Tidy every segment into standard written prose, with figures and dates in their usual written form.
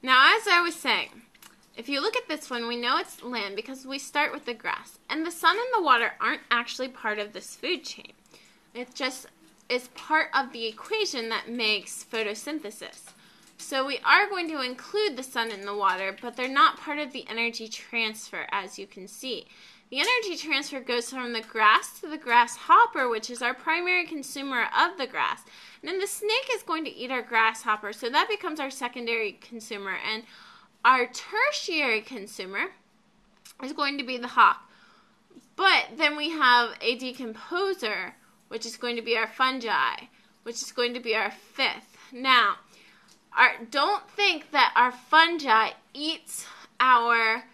Now, as I was saying, if you look at this one, we know it's land because we start with the grass. And the sun and the water aren't actually part of this food chain. It just is part of the equation that makes photosynthesis. So we are going to include the sun and the water, but they're not part of the energy transfer, as you can see. The energy transfer goes from the grass to the grasshopper, which is our primary consumer of the grass. And then the snake is going to eat our grasshopper, so that becomes our secondary consumer. And our tertiary consumer is going to be the hawk. But then we have a decomposer, which is going to be our fungi, which is going to be our fifth. Now, don't think that our fungi eats our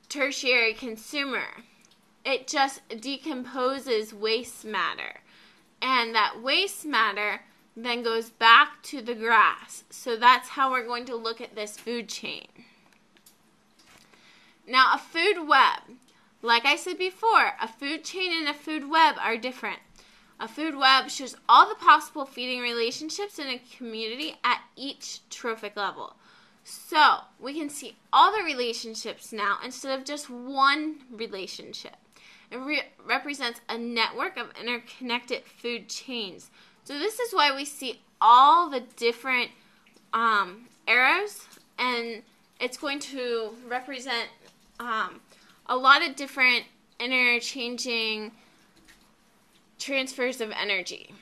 tertiary consumer. It just decomposes waste matter. And that waste matter then goes back to the grass. So that's how we're going to look at this food chain. Now, a food web. Like I said before, a food chain and a food web are different. A food web shows all the possible feeding relationships in a community at each trophic level. So, we can see all the relationships now instead of just one relationship. It represents a network of interconnected food chains. So this is why we see all the different arrows, and it's going to represent a lot of different interchanging transfers of energy.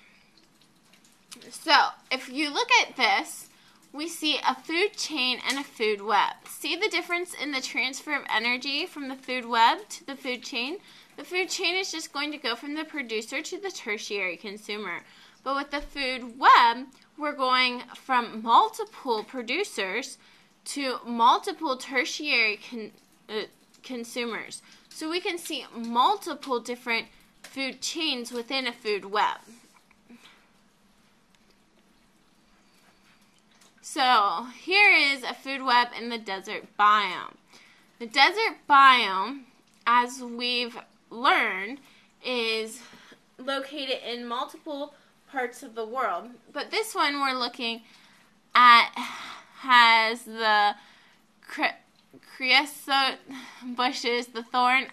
So, if you look at this, we see a food chain and a food web. See the difference in the transfer of energy from the food web to the food chain? The food chain is just going to go from the producer to the tertiary consumer. But with the food web, we're going from multiple producers to multiple tertiary consumers. So we can see multiple different food chains within a food web. So here is a food web in the desert biome. The desert biome, as we've learned, is located in multiple parts of the world. But this one we're looking at has the creosote bushes, the thorn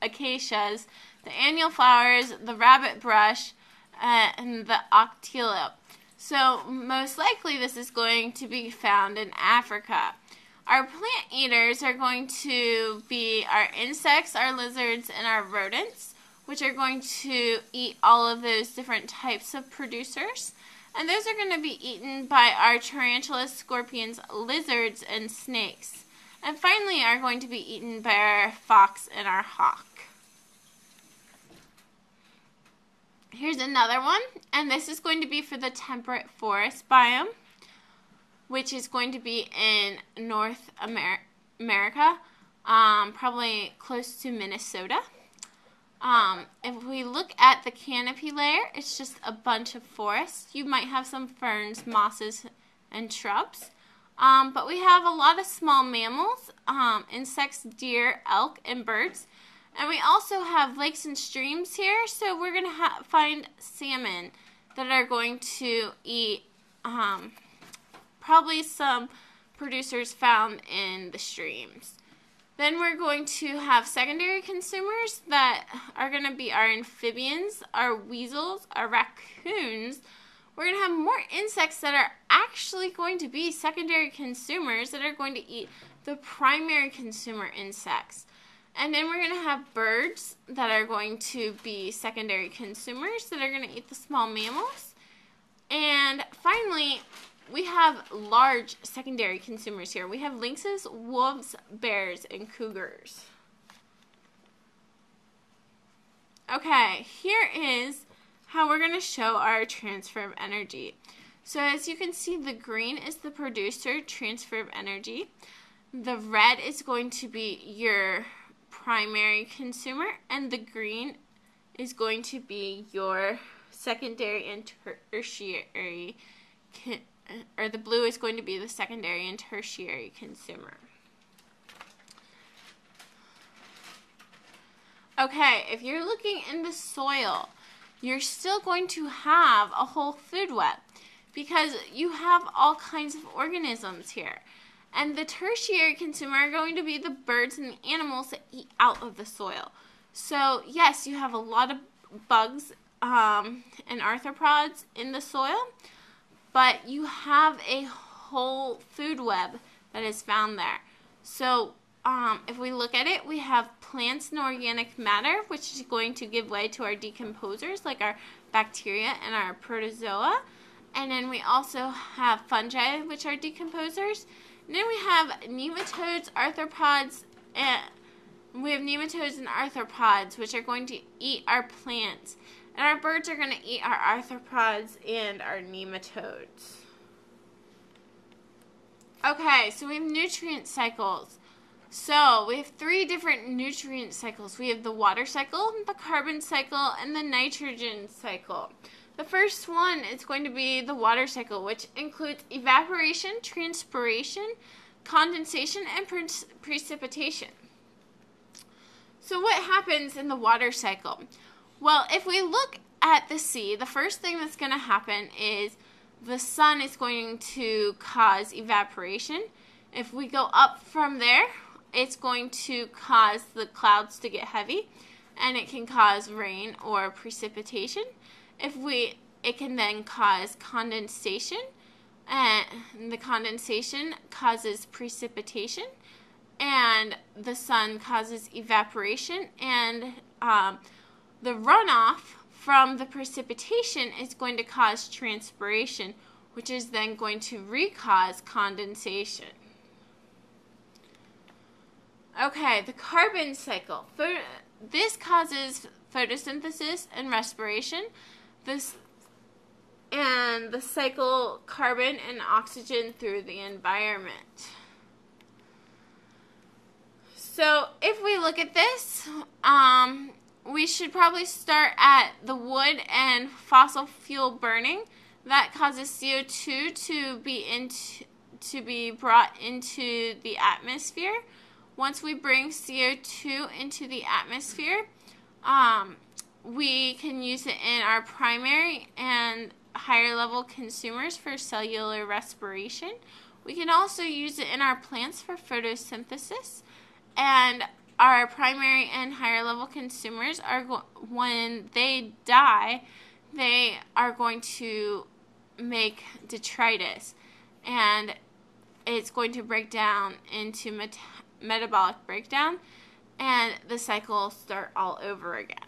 acacias, the annual flowers, the rabbit brush, and the octilio. So most likely this is going to be found in Africa. Our plant eaters are going to be our insects, our lizards, and our rodents, which are going to eat all of those different types of producers. And those are going to be eaten by our tarantulas, scorpions, lizards, and snakes. And finally are going to be eaten by our fox and our hawk. Here's another one, and this is going to be for the temperate forest biome, which is going to be in North America, probably close to Minnesota. If we look at the canopy layer, it's just a bunch of forests. You might have some ferns, mosses, and shrubs. But we have a lot of small mammals, insects, deer, elk, and birds. And we also have lakes and streams here, so we're going to find salmon that are going to eat probably some producers found in the streams. Then we're going to have secondary consumers that are going to be our amphibians, our weasels, our raccoons. We're going to have more insects that are actually going to be secondary consumers that are going to eat the primary consumer insects. And then we're going to have birds that are going to be secondary consumers that are going to eat the small mammals. And finally, we have large secondary consumers here. We have lynxes, wolves, bears, and cougars. Okay, here is how we're going to show our transfer of energy. So as you can see, the green is the producer transfer of energy. The red is going to be your primary consumer, and the green is going to be your secondary and tertiary, or the blue is going to be the secondary and tertiary consumer. Okay, if you're looking in the soil, you're still going to have a whole food web. because you have all kinds of organisms here. And the tertiary consumer are going to be the birds and the animals that eat out of the soil. So, yes, you have a lot of bugs and arthropods in the soil, but you have a whole food web that is found there. So, if we look at it, we have plants and organic matter, which is going to give way to our decomposers, like our bacteria and our protozoa. And then we also have fungi, which are decomposers. And then we have nematodes, arthropods, and arthropods, which are going to eat our plants. And our birds are going to eat our arthropods and our nematodes. Okay, so we have nutrient cycles. So we have 3 different nutrient cycles. We have the water cycle, the carbon cycle, and the nitrogen cycle. The first one is going to be the water cycle, which includes evaporation, transpiration, condensation, and precipitation. So what happens in the water cycle? Well, if we look at the sea, the first thing that's going to happen is the sun is going to cause evaporation. If we go up from there, it's going to cause the clouds to get heavy, and it can cause rain or precipitation. It can then cause condensation, and the condensation causes precipitation, and the sun causes evaporation, and the runoff from the precipitation is going to cause transpiration, which is then going to recause condensation. Okay, the carbon cycle. This causes photosynthesis and respiration. And the cycle carbon and oxygen through the environment. So if we look at this, we should probably start at the wood and fossil fuel burning. That causes CO2 to be brought into the atmosphere. Once we bring CO2 into the atmosphere, we can use it in our primary and higher level consumers for cellular respiration. We can also use it in our plants for photosynthesis. And our primary and higher level consumers are when they die, they are going to make detritus, and it's going to break down into metabolic breakdown, and the cycle will start all over again.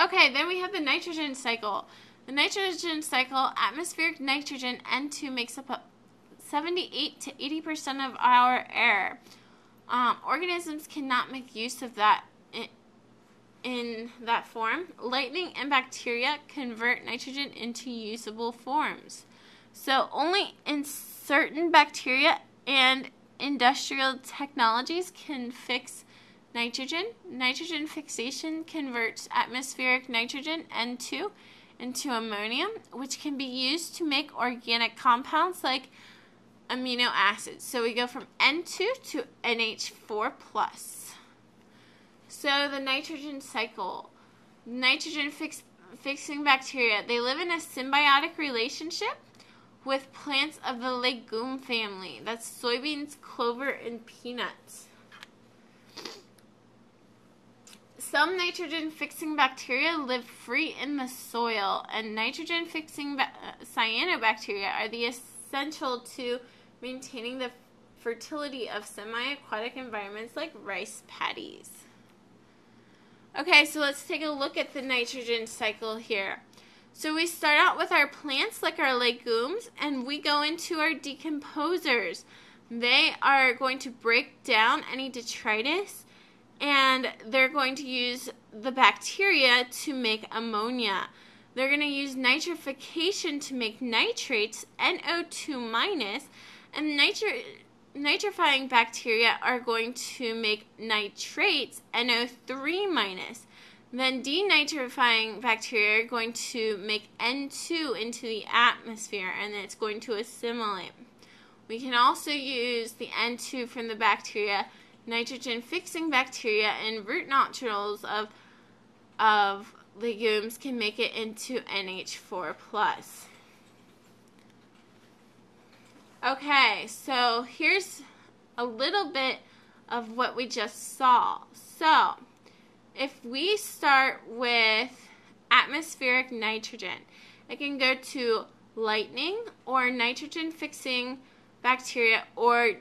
Okay, then we have the nitrogen cycle. The nitrogen cycle, atmospheric nitrogen, N2, makes up 78 to 80% of our air. Organisms cannot make use of that in that form. Lightning and bacteria convert nitrogen into usable forms. So only in certain bacteria and industrial technologies can fix nitrogen. Nitrogen fixation converts atmospheric nitrogen, N2, into ammonium, which can be used to make organic compounds like amino acids. So we go from N2 to NH4+. So the nitrogen cycle. Nitrogen fixing bacteria. They live in a symbiotic relationship with plants of the legume family. That's soybeans, clover, and peanuts. Some nitrogen-fixing bacteria live free in the soil, and nitrogen-fixing cyanobacteria are the essential to maintaining the fertility of semi-aquatic environments like rice paddies. Okay, so let's take a look at the nitrogen cycle here. So we start out with our plants, like our legumes, and we go into our decomposers. They are going to break down any detritus, and they're going to use the bacteria to make ammonia. They're going to use nitrification to make nitrates, NO2-, and nitrifying bacteria are going to make nitrates, NO3-. Then denitrifying bacteria are going to make N2 into the atmosphere, and it's going to assimilate. We can also use the N2 from the bacteria, nitrogen-fixing bacteria, and root nodules of legumes can make it into NH4+. Okay, so here's a little bit of what we just saw. So, if we start with atmospheric nitrogen, it can go to lightning or nitrogen-fixing bacteria, or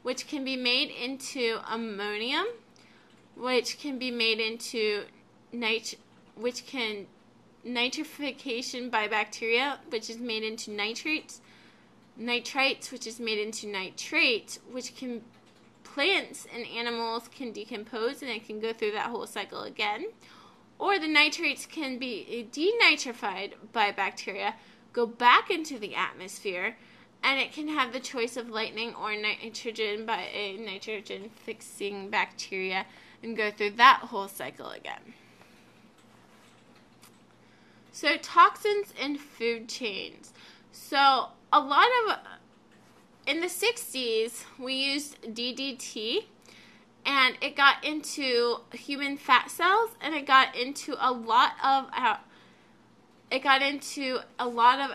which can be made into ammonium, which can be made into nitrification by bacteria, which is made into nitrites, which is made into nitrate, which plants and animals can decompose, and it can go through that whole cycle again. Or the nitrates can be denitrified by bacteria, go back into the atmosphere, and it can have the choice of lightning or nitrogen by a nitrogen-fixing bacteria and go through that whole cycle again. So toxins in food chains. So in the 60s, we used DDT, and it got into human fat cells, and it got into a lot of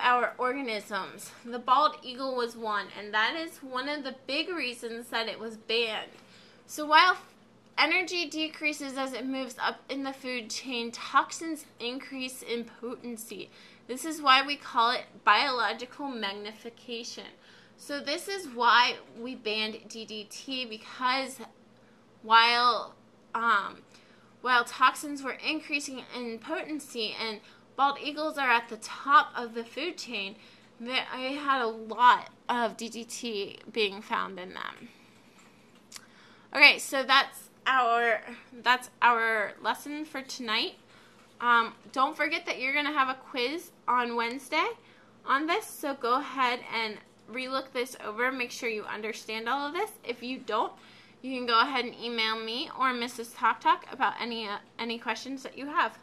our organisms. The bald eagle was one, and that is one of the big reasons that it was banned. So while energy decreases as it moves up in the food chain, toxins increase in potency. This is why we call it biological magnification. So this is why we banned DDT, because while toxins were increasing in potency and bald eagles are at the top of the food chain, they had a lot of DDT being found in them. Okay, so that's our lesson for tonight. Don't forget that you're going to have a quiz on Wednesday on this, so go ahead and relook this over. Make sure you understand all of this. If you don't, you can go ahead and email me or Mrs. Talk about any questions that you have.